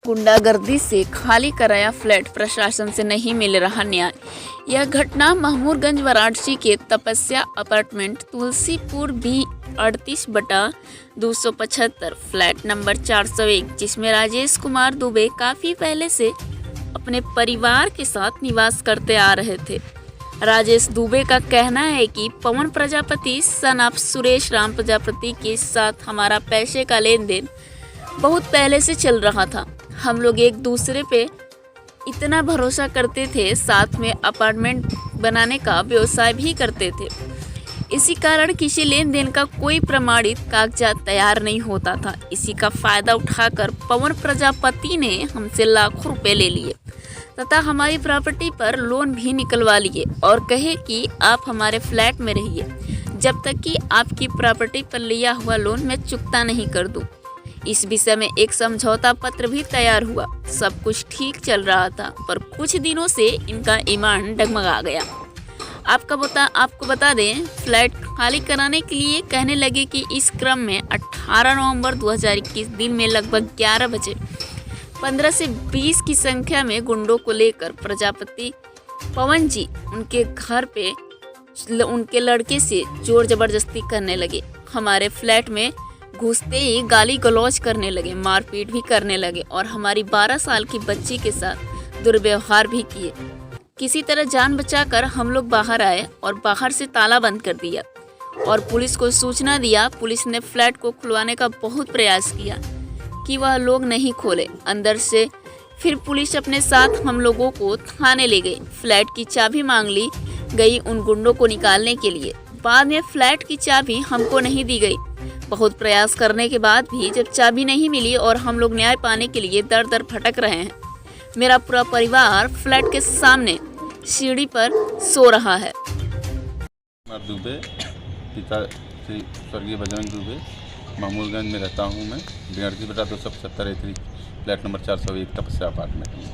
गुंडागर्दी से खाली कराया फ्लैट, प्रशासन से नहीं मिल रहा न्याय। यह घटना महमूदगंज वाराणसी के Tapasya apartment Tulsipur B 38/275 flat number 401, जिसमें राजेश कुमार दुबे काफी पहले से अपने परिवार के साथ निवास करते आ रहे थे। राजेश दुबे का कहना है कि पवन प्रजापति सन ऑफ सुरेश राम प्रजापति के साथ हमारा पैसे का लेन देन बहुत पहले से चल रहा था। हम लोग एक दूसरे पे इतना भरोसा करते थे, साथ में अपार्टमेंट बनाने का व्यवसाय भी करते थे। इसी कारण किसी लेन देन का कोई प्रमाणित कागजात तैयार नहीं होता था। इसी का फायदा उठाकर पवन प्रजापति ने हमसे लाखों रुपए ले लिए तथा हमारी प्रॉपर्टी पर लोन भी निकलवा लिए और कहे कि आप हमारे फ्लैट में रहिए जब तक कि आपकी प्रॉपर्टी पर लिया हुआ लोन मैं चुकता नहीं कर दूं। इस विषय में एक समझौता पत्र भी तैयार हुआ। सब कुछ ठीक चल रहा था, पर कुछ दिनों से इनका ईमान डगमगा गया। आपको बता दें, फ्लैट खाली कराने के लिए कहने लगे कि इस क्रम में 18 नवंबर 2021 दिन में लगभग 11 बजे 15 से 20 की संख्या में गुंडों को लेकर प्रजापति पवन जी उनके घर पे उनके लड़के से जोर जबरदस्ती करने लगे। हमारे फ्लैट में घुसते ही गाली गलौज करने लगे, मारपीट भी करने लगे और हमारी 12 साल की बच्ची के साथ दुर्व्यवहार भी किए। किसी तरह जान बचाकर हम लोग बाहर आए और बाहर से ताला बंद कर दिया और पुलिस को सूचना दिया। पुलिस ने फ्लैट को खुलवाने का बहुत प्रयास किया कि वह लोग नहीं खोले अंदर से। फिर पुलिस अपने साथ हम लोगों को थाने ले गई। फ्लैट की चाबी मांग ली गई उन गुंडों को निकालने के लिए। बाद में फ्लैट की चाबी हमको नहीं दी गई। बहुत प्रयास करने के बाद भी जब चाबी नहीं मिली और हम लोग न्याय पाने के लिए दर दर भटक रहे हैं। मेरा पूरा परिवार फ्लैट के सामने सीढ़ी पर सो रहा है। दुबे, पिता श्री स्वर्गीय बजरंग दुबे, महमूदगंज में रहता हूँ मैं। 38/275 फ्लैट नंबर 401 तपस्या अपार्टमेंट में।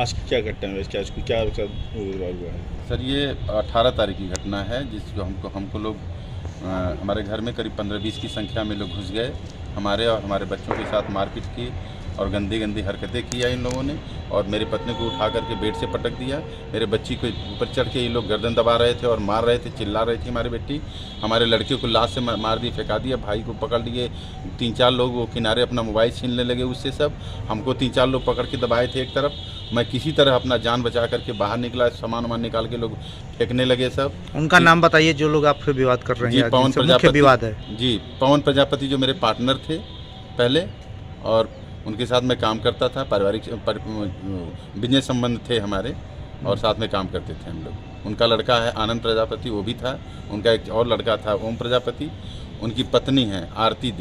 आज क्या घटना है? क्या हुआ है सर? ये 18 तारीख की घटना है, जिसको हमको लोग हमारे घर में करीब 15-20 की संख्या में लोग घुस गए। हमारे और हमारे बच्चों के साथ मारपीट की और गंदी हरकतें किया इन लोगों ने, और मेरे पत्नी को उठा करके बेड से पटक दिया। मेरे बच्ची को ऊपर चढ़ के ये लोग गर्दन दबा रहे थे और मार रहे थे, चिल्ला रही थी हमारी बेटी। हमारे लड़के को लाश से मार दी, फेंका दिया। भाई को पकड़ लिए 3-4 लोग, वो किनारे अपना मोबाइल छीनने लगे उससे सब। हमको 3-4 लोग पकड़ के दबाए थे एक तरफ। मैं किसी तरह अपना जान बचा करके बाहर निकला। सामान निकाल के लोग फेंकने लगे सब। उनका नाम बताइए जो लोग आपसे विवाद कर रहे हैं। जी, पवन प्रजापति विवाद है। जी, पवन प्रजापति जो मेरे पार्टनर थे पहले, और उनके साथ मैं काम करता था। पारिवारिक बिजनेस संबंध थे हमारे और साथ में काम करते थे हम लोग। उनका लड़का है आनंद प्रजापति, वो भी था। उनका एक और लड़का था ओम प्रजापति। उनकी पत्नी है आरती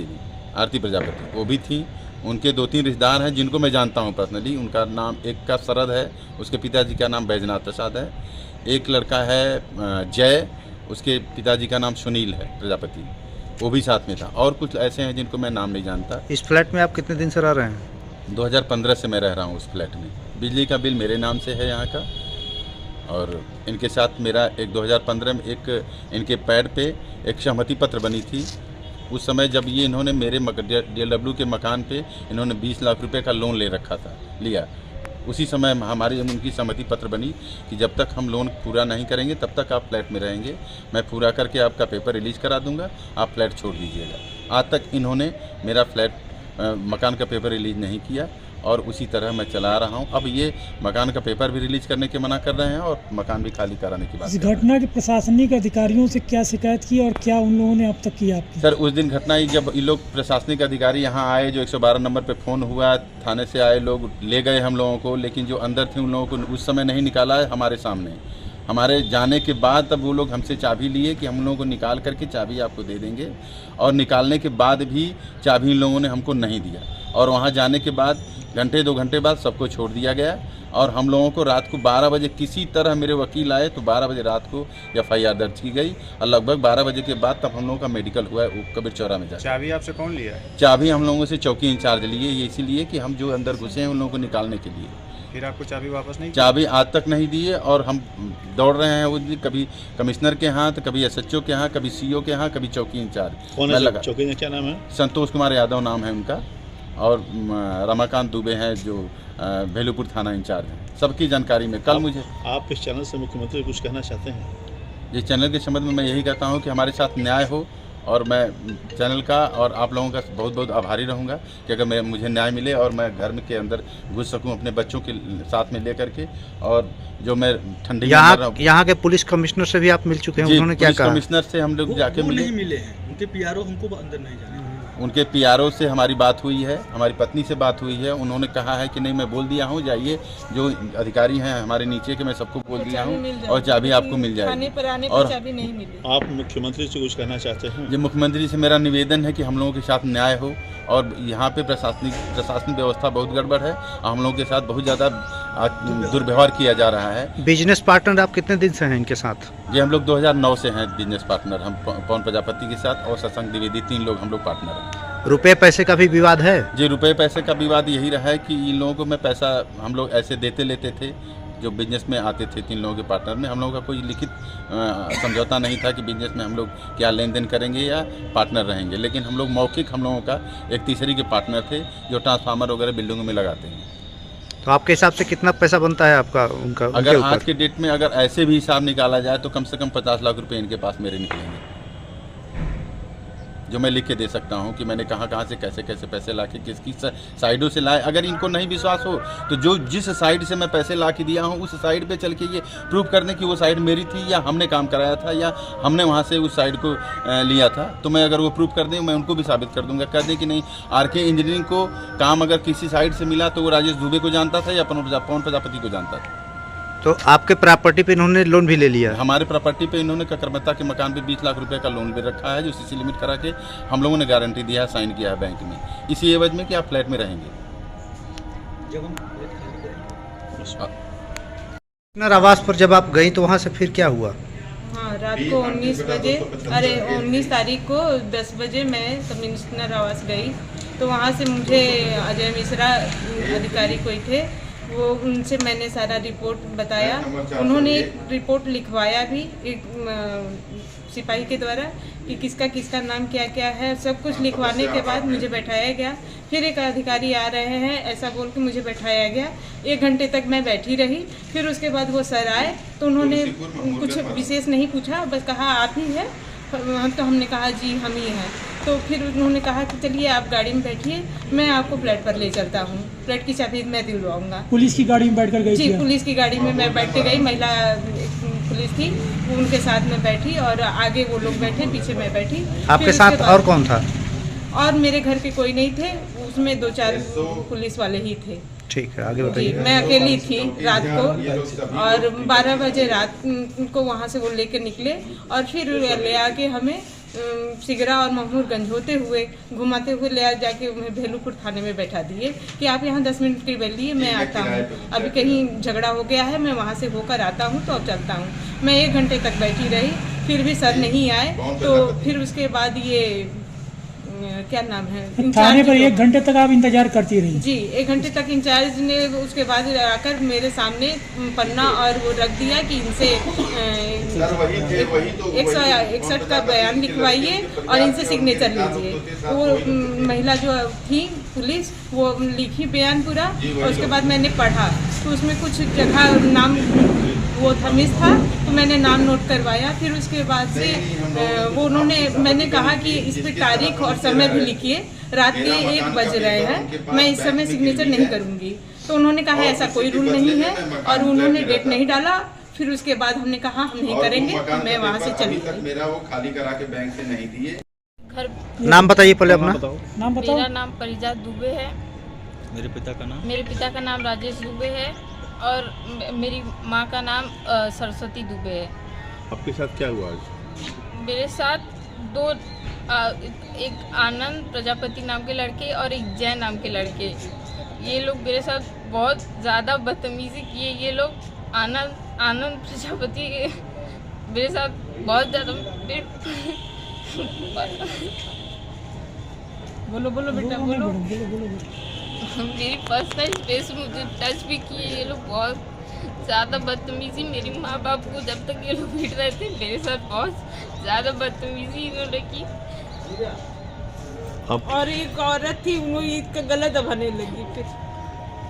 प्रजापति, वो भी थी। उनके 2-3 रिश्तेदार हैं जिनको मैं जानता हूं पर्सनली। उनका नाम, एक का शरद है, उसके पिताजी का नाम बैजनाथ प्रसाद है। एक लड़का है जय, उसके पिताजी का नाम सुनील है प्रजापति, वो भी साथ में था। और कुछ ऐसे हैं जिनको मैं नाम नहीं जानता। इस फ्लैट में आप कितने दिन से रह रहे हैं? 2015 से मैं रह रहा हूँ उस फ्लैट में। बिजली का बिल मेरे नाम से है यहाँ का। और इनके साथ मेरा 2015 में एक इनके पैड पे एक सहमति पत्र बनी थी। उस समय जब ये इन्होंने मेरे DLW के मकान पे इन्होंने 20 लाख रुपए का लोन ले रखा था, लिया। उसी समय हमारी उनकी सहमति पत्र बनी कि जब तक हम लोन पूरा नहीं करेंगे तब तक आप फ्लैट में रहेंगे। मैं पूरा करके आपका पेपर रिलीज करा दूंगा, आप फ्लैट छोड़ दीजिएगा। आज तक इन्होंने मेरा फ्लैट मकान का पेपर रिलीज नहीं किया और उसी तरह मैं चला रहा हूं। अब ये मकान का पेपर भी रिलीज करने के मना कर रहे हैं और मकान भी खाली कराने की बात। इस घटना के प्रशासनिक अधिकारियों से क्या शिकायत की और क्या उन लोगों ने अब तक किया आपकी? सर, उस दिन घटना ही जब ये लोग प्रशासनिक अधिकारी यहाँ आए, जो 112 नंबर पे फ़ोन हुआ, थाने से आए लोग, ले गए हम लोगों को, लेकिन जो अंदर थे उन लोगों को उस समय नहीं निकाला है हमारे सामने। हमारे जाने के बाद तब वो लोग हमसे चाबी लिए कि हम लोगों को निकाल करके चाबी आपको दे देंगे, और निकालने के बाद भी चाबी इन लोगों ने हमको नहीं दिया। और वहाँ जाने के बाद 1-2 घंटे बाद सबको छोड़ दिया गया और हम लोगों को रात को 12 बजे किसी तरह मेरे वकील आए तो 12 बजे रात को FIR दर्ज की गई और लगभग 12 बजे के बाद तब हम लोगों का मेडिकल हुआ है कबीर चौरा में जाकर। चाबी आपसे कौन लिया है? चाबी हम लोगों से चौकी इंचार्ज लिए, ये इसीलिए कि हम जो अंदर घुसे हैं उन लोगों को निकालने के लिए। फिर आपको चाबी वापस नहीं? चाबी आज तक नहीं दी है और हम दौड़ रहे हैं, वो कभी कमिश्नर के यहाँ, तो कभी SHO के यहाँ, कभी CO के यहाँ, कभी चौकी इंचार्ज। कौन है चौकी में? क्या नाम है? संतोष कुमार यादव नाम है उनका। और रमाकांत दुबे हैं जो भेलूपुर थाना इंचार्ज हैं। सबकी जानकारी में कल मुझे आप इस चैनल से मुख्यमंत्री को कुछ कहना चाहते हैं? इस चैनल के संबंध में मैं यही कहता हूं कि हमारे साथ न्याय हो, और मैं चैनल का और आप लोगों का बहुत बहुत आभारी रहूंगा कि अगर मुझे न्याय मिले और मैं घर में के अंदर घुस सकूं अपने बच्चों के साथ में लेकर के। और जो मैं ठंडी में मर रहा हूं, यहाँ के पुलिस कमिश्नर से भी आप मिल चुके हैं, उन्होंने क्या कहा? कमिश्नर से हम लोग जाके मिले हैं, उनके पीआरओ हमको अंदर नहीं जाने। उनके पीआरओ से हमारी बात हुई है, हमारी पत्नी से बात हुई है। उन्होंने कहा है कि नहीं, मैं बोल दिया हूँ, जाइए जो अधिकारी हैं हमारे नीचे के, मैं सबको बोल दिया हूँ और चाबी आपको मिल जाएगी। और चाबी नहीं मिली। आप मुख्यमंत्री से कुछ कहना चाहते हैं? जो मुख्यमंत्री से मेरा निवेदन है कि हम लोगों के साथ न्याय हो, और यहाँ पे प्रशासनिक व्यवस्था बहुत गड़बड़ है, हम लोगों के साथ बहुत ज़्यादा दुर्व्यवहार किया जा रहा है। बिजनेस पार्टनर आप कितने दिन से हैं इनके साथ? ये हम लोग 2009 से हैं बिजनेस पार्टनर, हम पवन प्रजापति के साथ और शशांक द्विवेदी, 3 लोग हम लोग पार्टनर हैं। रुपए पैसे का भी विवाद है? जी, रुपए पैसे का विवाद यही रहा है कि इन लोगों को मैं पैसा हम लोग ऐसे देते लेते थे, जो बिजनेस में आते थे 3 लोगों के पार्टनर में। हम लोगों का कोई लिखित समझौता नहीं था कि बिजनेस में हम लोग क्या लेन देन करेंगे या पार्टनर रहेंगे, लेकिन हम लोग मौखिक हम लोगों का एक तीसरी के पार्टनर थे जो ट्रांसफार्मर वगैरह बिल्डिंगों में लगाते हैं। तो आपके हिसाब से कितना पैसा बनता है आपका उनका? अगर आज के डेट में अगर ऐसे भी हिसाब निकाला जाए तो कम से कम 50 लाख रुपए इनके पास मेरे निकलेंगे, जो मैं लिख के दे सकता हूं कि मैंने कहां से कैसे कैसे पैसे लाके किसकी साइडों से लाए। अगर इनको नहीं विश्वास हो तो जो जिस साइड से मैं पैसे ला के दिया हूं उस साइड पे चल के ये प्रूव कर दें कि वो साइड मेरी थी या हमने काम कराया था या हमने वहां से उस साइड को लिया था। तो मैं अगर वो प्रूव कर दें, मैं उनको भी साबित कर दूंगा। कह दें कि नहीं, आरके इंजीनियरिंग को काम अगर किसी साइड से मिला तो वो राजेश दुबे को जानता था या पवन प्रजापति को जानता था। तो आपके प्रॉपर्टी पे इन्होंने लोन भी ले लिया? हमारे प्रॉपर्टी पे इन्होंने ककरमत्ता के मकान पे 20 लाख रुपए का लोन भी रखा है, जो सीसी लिमिट करा के हम लोगों ने गारंटी दिया है, साइन किया है बैंक में, इसी एवज में कि आप फ्लैट में रहेंगे। आवास पर जब आप गई तो वहाँ से फिर क्या हुआ? हाँ, रात को 19 तारीख को 10 बजे मैं कमिश्नर आवास गई, तो वहाँ से मुझे अजय मिश्रा अधिकारी कोई थे, वो उनसे मैंने सारा रिपोर्ट बताया। उन्होंने एक रिपोर्ट लिखवाया भी एक सिपाही के द्वारा कि किसका किसका नाम क्या क्या है। सब कुछ लिखवाने के बाद मुझे बैठाया गया। फिर एक अधिकारी आ रहे हैं ऐसा बोल के मुझे बैठाया गया। 1 घंटे तक मैं बैठी रही। फिर उसके बाद वो सर आए तो उन्होंने कुछ विशेष नहीं पूछा, बस कहा आप ही है? तो हमने कहा जी हम ही हैं। तो फिर उन्होंने कहा कि चलिए आप गाड़ी में बैठिए, मैं आपको फ्लैट पर ले चलता हूँ, फ्लैट की चाबी मैं दिलवाऊंगा। पुलिस की गाड़ी में बैठकर गई जी, थी? पुलिस की गाड़ी में मैं बैठ के गई। महिला पुलिस थी, वो उनके साथ में बैठी और आगे वो लोग बैठे, पीछे मैं बैठी। आपके साथ और कौन था? और मेरे घर के कोई नहीं थे, उसमें 2-4 पुलिस वाले ही थे। ठीक है, आगे जी, बताइए। मैं अकेली थी रात को, और 12 बजे रात को वहाँ से वो लेके निकले और फिर ले आके हमें सिगरा और महमूदगंज होते हुए घुमाते हुए ले जाके उन्हें भेलूपुर थाने में बैठा दिए कि आप यहाँ 10 मिनट के लिए मैं आता हूँ, अभी कहीं झगड़ा हो गया है, मैं वहाँ से होकर आता हूँ तो अब चलता हूँ। मैं 1 घंटे तक बैठी रही, फिर भी सर नहीं आए। तो फिर उसके बाद ये क्या नाम है, थाने पर 1 घंटे तक आप इंतजार करती रही? जी, 1 घंटे तक इंचार्ज ने उसके बाद आकर मेरे सामने पन्ना और वो रख दिया कि इनसे 161 का बयान लिखवाइए और इनसे सिग्नेचर लीजिए। वो महिला जो थी पुलिस, वो लिखी बयान पूरा और उसके बाद मैंने पढ़ा तो उसमें कुछ जगह नाम वो था मिस था, तो मैंने नाम नोट करवाया। फिर उसके बाद से वो मैंने कहा कि इस पर तारीख और समय भी लिखिए, रात के 1 बज रहे हैं, मैं इस समय सिग्नेचर नहीं करूंगी। तो उन्होंने कहा ऐसा कोई रूल नहीं है और उन्होंने डेट नहीं डाला। फिर उसके बाद हमने कहा हम नहीं करेंगे, मैं वहाँ से चली गई। मेरा वो खाली करा के बैंक से नहीं दिए। घर नाम बताइए पहले अपना। नाम बताओ। मेरा नाम परिजा दुबे है। मेरे पिता का नाम? मेरे पिता का नाम राजेश दुबे है और मेरी माँ का नाम सरस्वती दुबे है। आपके साथ क्या हुआ आज? मेरे साथ 2 एक आनंद प्रजापति नाम के लड़के और एक जय नाम के लड़के, ये लोग मेरे साथ बहुत ज़्यादा बदतमीज़ी किए। ये लोग आनंद प्रजापति मेरे साथ बहुत ज़्यादा बोलो बेटा बोलो। मेरी पर्सनल स्पेस मुझे टच भी किए ये लोग, बहुत ज़्यादा बदतमीज़ी। मेरी माँ बाप को जब तक ये लोग पीट रहे थे मेरे साथ बहुत ज़्यादा बदतमीज़ी इन्होंने की। अब और एक औरत थी वो ईद का गला दबाने लगी। फिर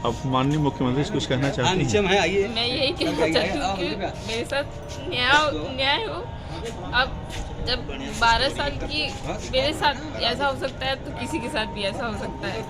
अब माननीय मुख्यमंत्री से कुछ कहना चाहती हैं? मैं यही कहना चाहती हूँ कि मेरे साथ न्याय हो। अब जब 12 साल की मेरे साथ ऐसा हो सकता है तो किसी के साथ भी ऐसा हो सकता है।